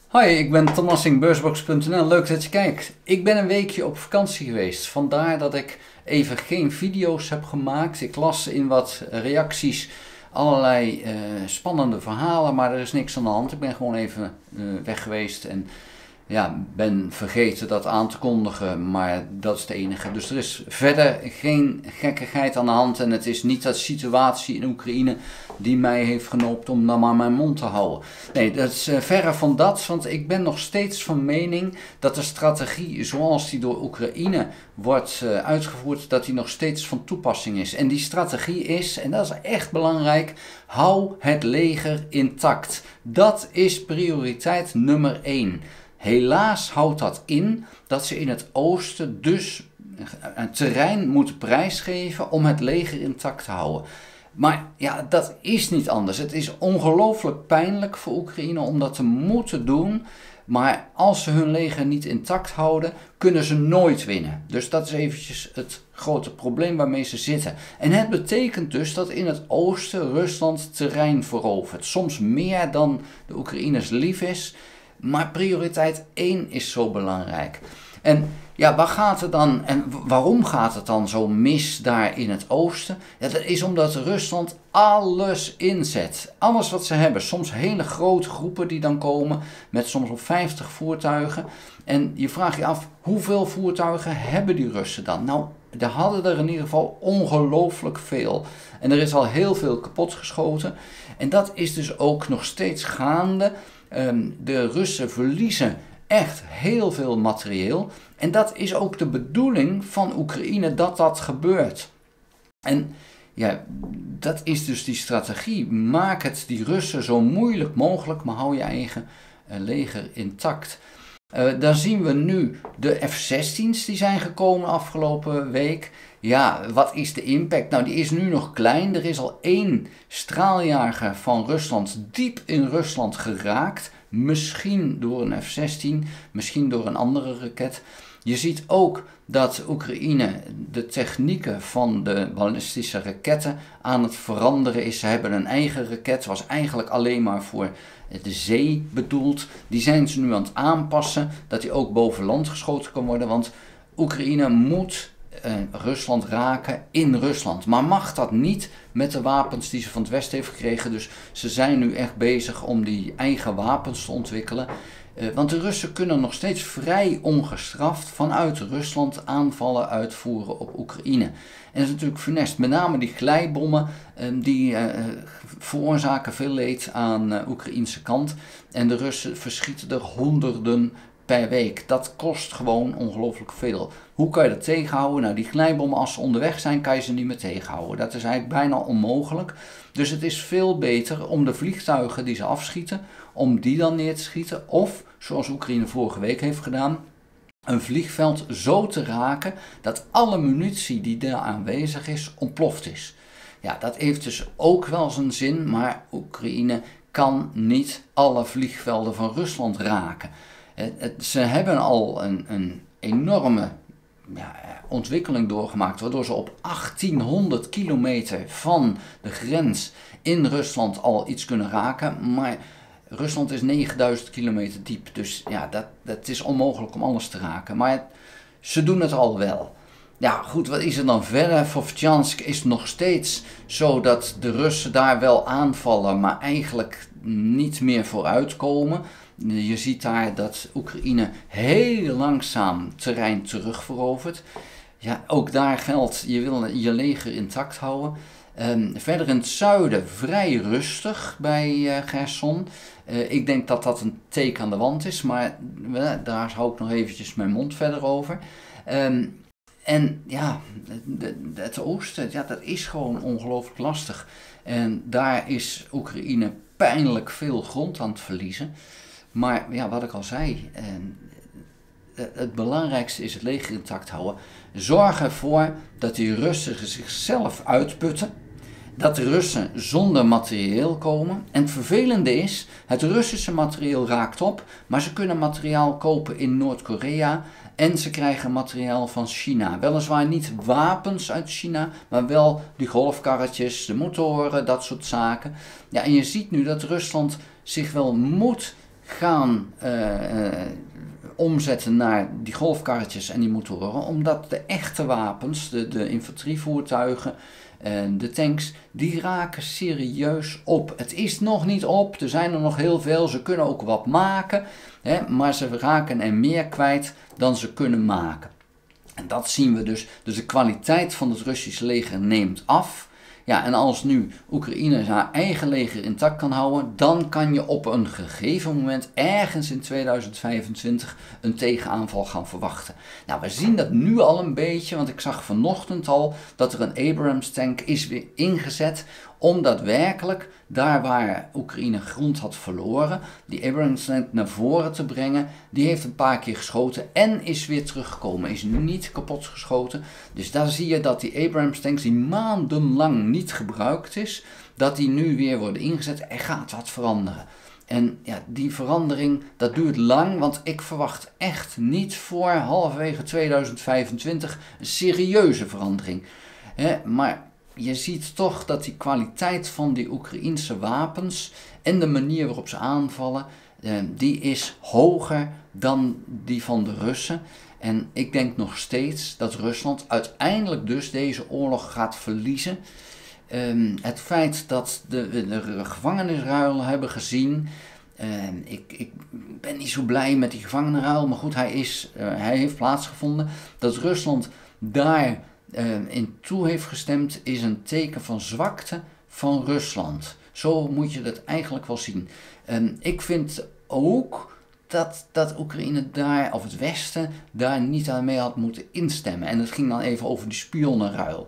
Hoi, ik ben Tom Nassing, beursbox.nl. Leuk dat je kijkt. Ik ben een weekje op vakantie geweest. Vandaar dat ik even geen video's heb gemaakt. Ik las in wat reacties allerlei spannende verhalen, maar er is niks aan de hand. Ik ben gewoon even weg geweest en ja, ben vergeten dat aan te kondigen, maar dat is het enige. Dus er is verder geen gekkigheid aan de hand en het is niet de situatie in Oekraïne die mij heeft genoopt om dan maar mijn mond te houden. Nee, dat is verre van dat, want ik ben nog steeds van mening dat de strategie zoals die door Oekraïne wordt uitgevoerd, dat die nog steeds van toepassing is. En die strategie is, en dat is echt belangrijk, hou het leger intact. Dat is prioriteit nummer 1. Helaas houdt dat in dat ze in het oosten dus een terrein moeten prijsgeven om het leger intact te houden. Maar ja, dat is niet anders. Het is ongelooflijk pijnlijk voor Oekraïne om dat te moeten doen. Maar als ze hun leger niet intact houden, kunnen ze nooit winnen. Dus dat is eventjes het grote probleem waarmee ze zitten. En het betekent dus dat in het oosten Rusland terrein verovert. Soms meer dan de Oekraïners lief is. Maar prioriteit 1 is zo belangrijk. En ja, waar gaat het dan en waarom gaat het dan zo mis daar in het oosten? Ja, dat is omdat Rusland alles inzet. Alles wat ze hebben. Soms hele grote groepen die dan komen met soms op 50 voertuigen. En je vraagt je af, hoeveel voertuigen hebben die Russen dan? Nou, er hadden er in ieder geval ongelooflijk veel. En er is al heel veel kapot geschoten. En dat is dus ook nog steeds gaande. De Russen verliezen echt heel veel materieel. En dat is ook de bedoeling van Oekraïne dat dat gebeurt. En ja, dat is dus die strategie. Maak het die Russen zo moeilijk mogelijk, maar hou je eigen leger intact. Dan zien we nu de F-16's die zijn gekomen afgelopen week. Ja, wat is de impact? Nou, die is nu nog klein. Er is al 1 straaljager van Rusland diep in Rusland geraakt. Misschien door een F-16, misschien door een andere raket. Je ziet ook dat Oekraïne de technieken van de ballistische raketten aan het veranderen is. Ze hebben een eigen raket, was eigenlijk alleen maar voor de zee bedoeld. Die zijn ze nu aan het aanpassen, dat die ook boven land geschoten kan worden. Want Oekraïne moet Rusland raken in Rusland. Maar mag dat niet met de wapens die ze van het Westen heeft gekregen. Dus ze zijn nu echt bezig om die eigen wapens te ontwikkelen. Want de Russen kunnen nog steeds vrij ongestraft vanuit Rusland aanvallen uitvoeren op Oekraïne. En dat is natuurlijk funest. Met name die glijbommen die veroorzaken veel leed aan de Oekraïnse kant. En de Russen verschieten er honderden per week. Dat kost gewoon ongelooflijk veel. Hoe kan je dat tegenhouden? Nou, die glijbommen als ze onderweg zijn, kan je ze niet meer tegenhouden. Dat is eigenlijk bijna onmogelijk. Dus het is veel beter om de vliegtuigen die ze afschieten, om die dan neer te schieten. Of, zoals Oekraïne vorige week heeft gedaan, een vliegveld zo te raken dat alle munitie die daar aanwezig is, ontploft is. Ja, dat heeft dus ook wel zijn zin, maar Oekraïne kan niet alle vliegvelden van Rusland raken. Ze hebben al een enorme ontwikkeling doorgemaakt, waardoor ze op 1800 kilometer van de grens in Rusland al iets kunnen raken. Maar Rusland is 9000 kilometer diep, dus ja, dat is onmogelijk om alles te raken. Maar ze doen het al wel. Ja, goed, wat is er dan verder? Voor Vovchansk is het nog steeds zo dat de Russen daar wel aanvallen, maar eigenlijk niet meer vooruitkomen. Je ziet daar dat Oekraïne heel langzaam terrein terugverovert. Ja, ook daar geldt, je wil je leger intact houden. Verder in het zuiden vrij rustig bij Kherson. Ik denk dat dat een teken aan de wand is, maar daar hou ik nog eventjes mijn mond verder over. En ja, het oosten, ja, dat is gewoon ongelooflijk lastig. En daar is Oekraïne pijnlijk veel grond aan het verliezen. Maar ja, wat ik al zei, het belangrijkste is het leger intact houden. Zorg ervoor dat die Russen zichzelf uitputten. Dat de Russen zonder materieel komen. En het vervelende is, het Russische materieel raakt op, maar ze kunnen materiaal kopen in Noord-Korea. En ze krijgen materiaal van China. Weliswaar niet wapens uit China, maar wel die golfkarretjes, de motoren, dat soort zaken. Ja, en je ziet nu dat Rusland zich wel moet gaan omzetten naar die golfkarretjes en die motoren, omdat de echte wapens, de infanterievoertuigen, de tanks, die raken serieus op. Het is nog niet op, er zijn er nog heel veel, ze kunnen ook wat maken, maar ze raken er meer kwijt dan ze kunnen maken. En dat zien we dus. Dus de kwaliteit van het Russische leger neemt af. Ja, en als nu Oekraïne haar eigen leger intact kan houden, dan kan je op een gegeven moment, ergens in 2025, een tegenaanval gaan verwachten. Nou, we zien dat nu al een beetje, want ik zag vanochtend al dat er een Abrams tank is weer ingezet om daadwerkelijk, daar waar Oekraïne grond had verloren, die Abrams tank naar voren te brengen. Die heeft een paar keer geschoten en is weer teruggekomen. Is niet kapot geschoten. Dus daar zie je dat die Abrams tanks, die maandenlang niet gebruikt is, dat die nu weer worden ingezet. Er gaat wat veranderen. En ja, die verandering, dat duurt lang, want ik verwacht echt niet voor halverwege 2025 een serieuze verandering. Maar je ziet toch dat die kwaliteit van die Oekraïense wapens en de manier waarop ze aanvallen, die is hoger dan die van de Russen. En ik denk nog steeds dat Rusland uiteindelijk dus deze oorlog gaat verliezen. Het feit dat de gevangenisruil hebben gezien. Ik ben niet zo blij met die gevangenenruil, maar goed, hij heeft plaatsgevonden. Dat Rusland daar in toe heeft gestemd is een teken van zwakte van Rusland. Zo moet je dat eigenlijk wel zien. Ik vind ook dat Oekraïne daar, of het Westen, daar niet aan mee had moeten instemmen. En het ging dan even over die spionnenruil.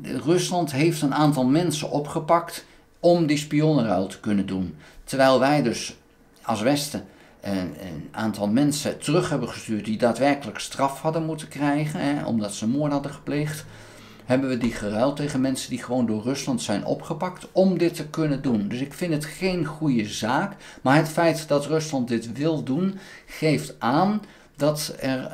Rusland heeft een aantal mensen opgepakt om die spionnenruil te kunnen doen. Terwijl wij dus als Westen een aantal mensen terug hebben gestuurd die daadwerkelijk straf hadden moeten krijgen, omdat ze moord hadden gepleegd, hebben we die geruild tegen mensen die gewoon door Rusland zijn opgepakt om dit te kunnen doen. Dus ik vind het geen goede zaak, maar het feit dat Rusland dit wil doen, geeft aan dat er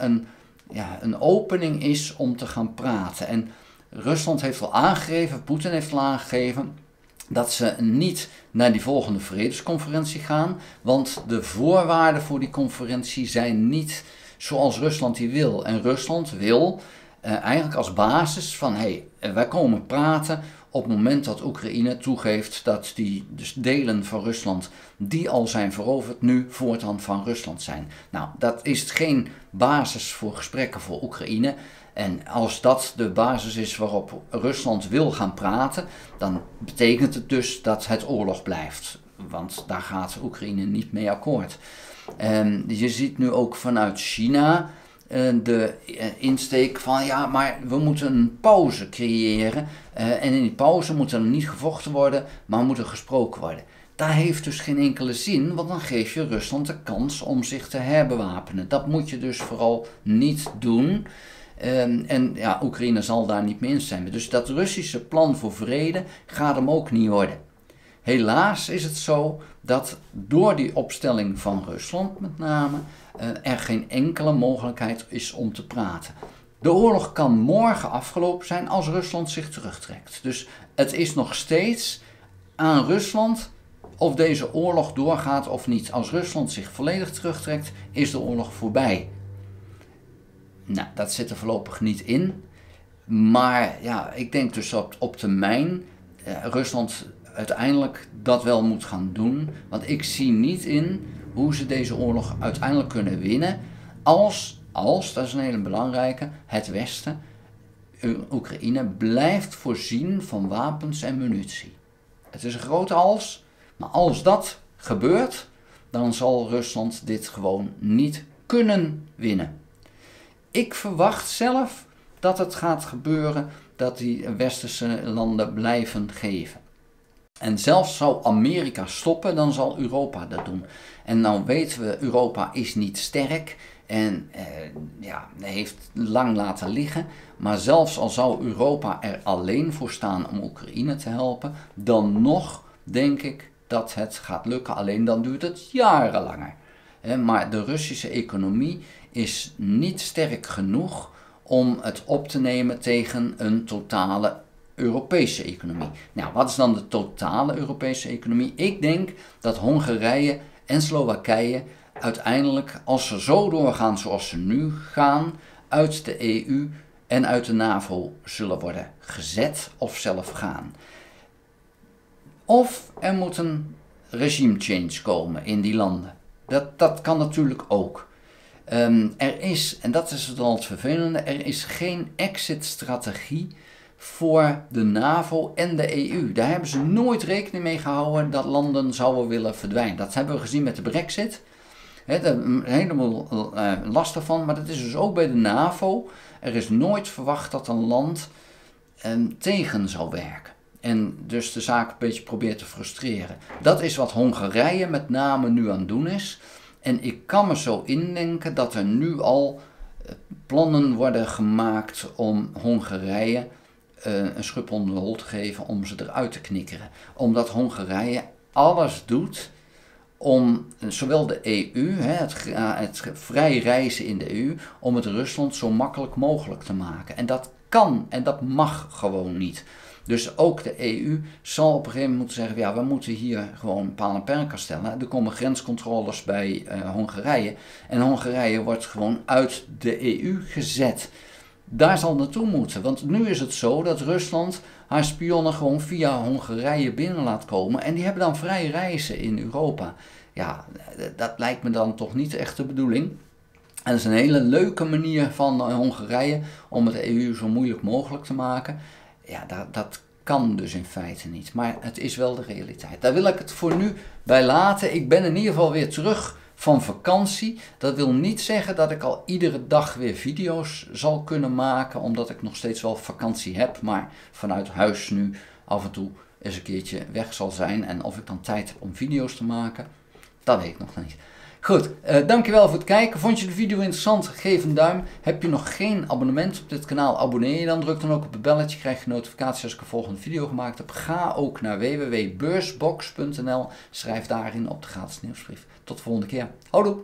een opening is om te gaan praten. En Rusland heeft al aangegeven, Poetin heeft al aangegeven, dat ze niet naar die volgende vredesconferentie gaan, want de voorwaarden voor die conferentie zijn niet zoals Rusland die wil. En Rusland wil eigenlijk als basis van, wij komen praten op het moment dat Oekraïne toegeeft dat die dus delen van Rusland die al zijn veroverd nu voortaan van Rusland zijn. Nou, dat is geen basis voor gesprekken voor Oekraïne. En als dat de basis is waarop Rusland wil gaan praten, dan betekent het dus dat het oorlog blijft. Want daar gaat Oekraïne niet mee akkoord. Je ziet nu ook vanuit China de insteek van, ja, maar we moeten een pauze creëren. En in die pauze moet er niet gevochten worden, maar moet er gesproken worden. Dat heeft dus geen enkele zin, want dan geef je Rusland de kans om zich te herbewapenen. Dat moet je dus vooral niet doen. En ja, Oekraïne zal daar niet mee instemmen. Dus dat Russische plan voor vrede gaat hem ook niet worden. Helaas is het zo dat door die opstelling van Rusland met name er geen enkele mogelijkheid is om te praten. De oorlog kan morgen afgelopen zijn als Rusland zich terugtrekt. Dus het is nog steeds aan Rusland of deze oorlog doorgaat of niet. Als Rusland zich volledig terugtrekt, is de oorlog voorbij. Nou, dat zit er voorlopig niet in. Maar ja, ik denk dus dat op termijn Rusland uiteindelijk dat wel moet gaan doen. Want ik zie niet in hoe ze deze oorlog uiteindelijk kunnen winnen als, dat is een hele belangrijke, het Westen, Oekraïne, blijft voorzien van wapens en munitie. Het is een grote als, maar als dat gebeurt, dan zal Rusland dit gewoon niet kunnen winnen. Ik verwacht zelf dat het gaat gebeuren dat die westerse landen blijven geven. En zelfs zou Amerika stoppen, dan zal Europa dat doen. En nou weten we, Europa is niet sterk en heeft lang laten liggen. Maar zelfs al zou Europa er alleen voor staan om Oekraïne te helpen, dan nog denk ik dat het gaat lukken. Alleen dan duurt het jaren langer. Maar de Russische economie is niet sterk genoeg om het op te nemen tegen een totale Europese economie. Nou, wat is dan de totale Europese economie? Ik denk dat Hongarije en Slowakije uiteindelijk, als ze zo doorgaan zoals ze nu gaan, uit de EU en uit de NAVO zullen worden gezet of zelf gaan. Of er moet een regime change komen in die landen. Dat kan natuurlijk ook. Er is, en dat is dan het vervelende, er is geen exit-strategie voor de NAVO en de EU. Daar hebben ze nooit rekening mee gehouden dat landen zouden willen verdwijnen. Dat hebben we gezien met de Brexit. Daar hebben we een heleboel last ervan, maar dat is dus ook bij de NAVO. Er is nooit verwacht dat een land tegen zou werken. En dus de zaak een beetje probeert te frustreren. Dat is wat Hongarije met name nu aan het doen is. En ik kan me zo indenken dat er nu al plannen worden gemaakt om Hongarije een schub onder de hol te geven om ze eruit te knikkeren. Omdat Hongarije alles doet om zowel de EU, het vrij reizen in de EU, om het Rusland zo makkelijk mogelijk te maken. En dat kan en dat mag gewoon niet. Dus ook de EU zal op een gegeven moment moeten zeggen, ja, we moeten hier gewoon paal en perken stellen. Er komen grenscontroles bij Hongarije en Hongarije wordt gewoon uit de EU gezet. Daar zal naartoe moeten, want nu is het zo dat Rusland haar spionnen gewoon via Hongarije binnen laat komen en die hebben dan vrij reizen in Europa. Ja, dat lijkt me dan toch niet echt de bedoeling. En dat is een hele leuke manier van Hongarije om het de EU zo moeilijk mogelijk te maken. Ja, dat kan dus in feite niet, maar het is wel de realiteit. Daar wil ik het voor nu bij laten. Ik ben in ieder geval weer terug van vakantie. Dat wil niet zeggen dat ik al iedere dag weer video's zal kunnen maken, omdat ik nog steeds wel vakantie heb, maar vanuit huis nu af en toe eens een keertje weg zal zijn. En of ik dan tijd heb om video's te maken, dat weet ik nog niet. Goed, dankjewel voor het kijken. Vond je de video interessant? Geef een duim. Heb je nog geen abonnement op dit kanaal? Abonneer je dan. Druk dan ook op het belletje. Krijg je notificaties als ik een volgende video gemaakt heb. Ga ook naar www.beursbox.nl. Schrijf daarin op de gratis nieuwsbrief. Tot de volgende keer. Houdoe!